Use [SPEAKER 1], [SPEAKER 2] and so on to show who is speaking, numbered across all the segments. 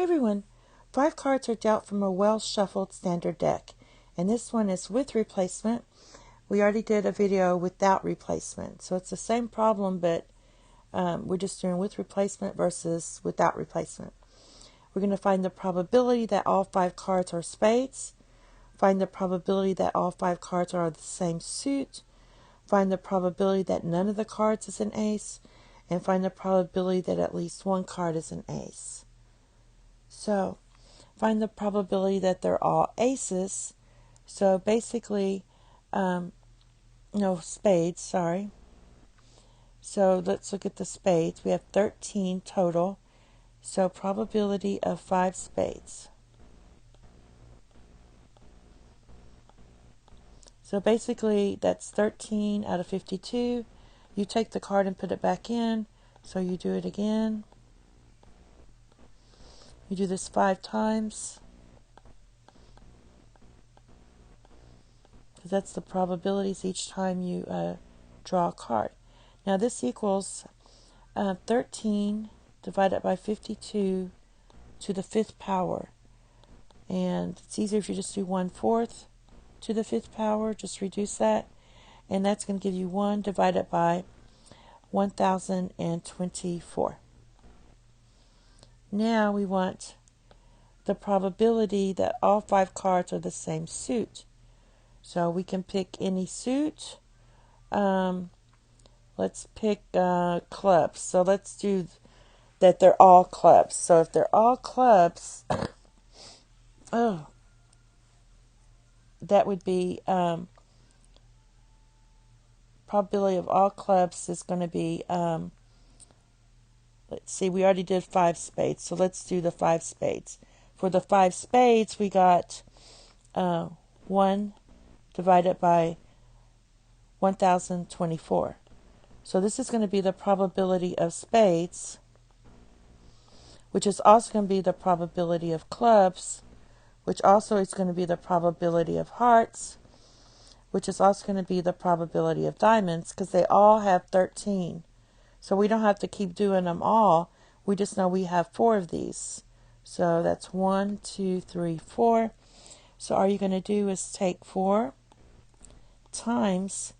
[SPEAKER 1] Hi everyone. 5 cards are dealt from a well-shuffled standard deck, and this one is with replacement. We already did a video without replacement, so it's the same problem, but we're just doing with replacement versus without replacement. We're going to find the probability that all 5 cards are spades, find the probability that all 5 cards are the same suit, find the probability that none of the cards is an ace, and find the probability that at least one card is an ace. So, find the probability that they're all aces. So basically, spades, sorry. So let's look at the spades. We have 13 total. So probability of 5 spades. So basically, that's 13 out of 52. You take the card and put it back in. So you do it again. You do this 5 times. Because that's the probabilities each time you draw a card. Now this equals 13 divided by 52 to the 5th power. And it's easier if you just do 1/4 to the 5th power. Just reduce that. And that's going to give you 1 divided by 1024. Now we want the probability that all 5 cards are the same suit. So we can pick any suit. Let's pick clubs. So let's do that they're all clubs. So if they're all clubs, that would be probability of all clubs is going to be, let's see, we already did 5 spades. So let's do the 5 spades. For the 5 spades, we got 1 divided by 1024. So this is going to be the probability of spades, which is also going to be the probability of clubs, which also is going to be the probability of hearts, which is also going to be the probability of diamonds, because they all have 13. So we don't have to keep doing them all. We just know we have 4 of these. So that's 1, 2, 3, 4. So all you're going to do is take 4 times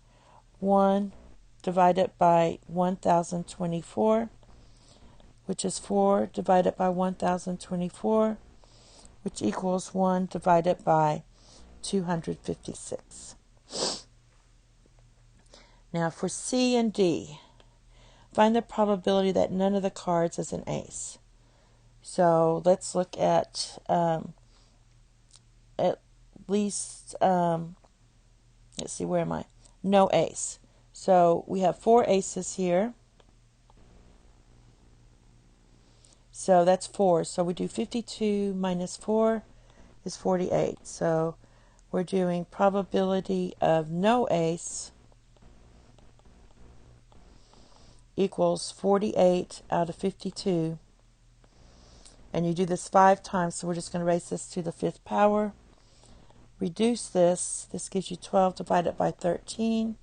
[SPEAKER 1] 1 divided by 1024, which is 4 divided by 1024, which equals 1 divided by 256. Now for C and D, find the probability that none of the cards is an ace. So let's look at least, let's see, where am I? No ace. So we have 4 aces here. So that's 4. So we do 52 minus 4 is 48. So we're doing probability of no ace equals 48 out of 52. And you do this 5 times, so we're just going to raise this to the 5th power. Reduce this. This gives you 12 divided by 13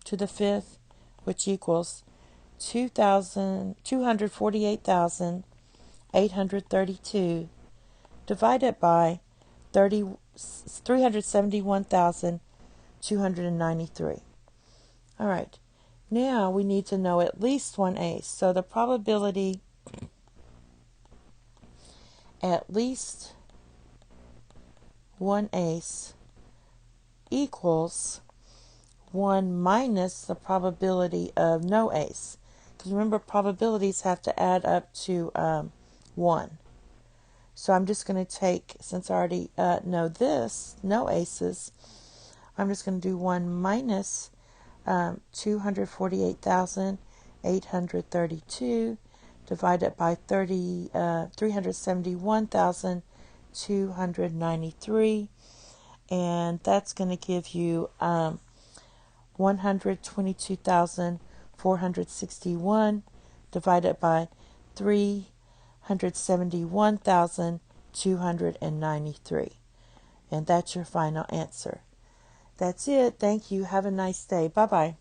[SPEAKER 1] to the 5th, which equals 248,832 divided by 371,293. All right. Now we need to know at least one ace. So the probability at least one ace equals 1 minus the probability of no ace. Because remember, probabilities have to add up to 1. So I'm just going to take, since I already know this, no aces, I'm just going to do 1 minus 248,832 divided by 371,293. And that's going to give you 122,461 divided by 371,293. And that's your final answer. That's it. Thank you. Have a nice day. Bye-bye.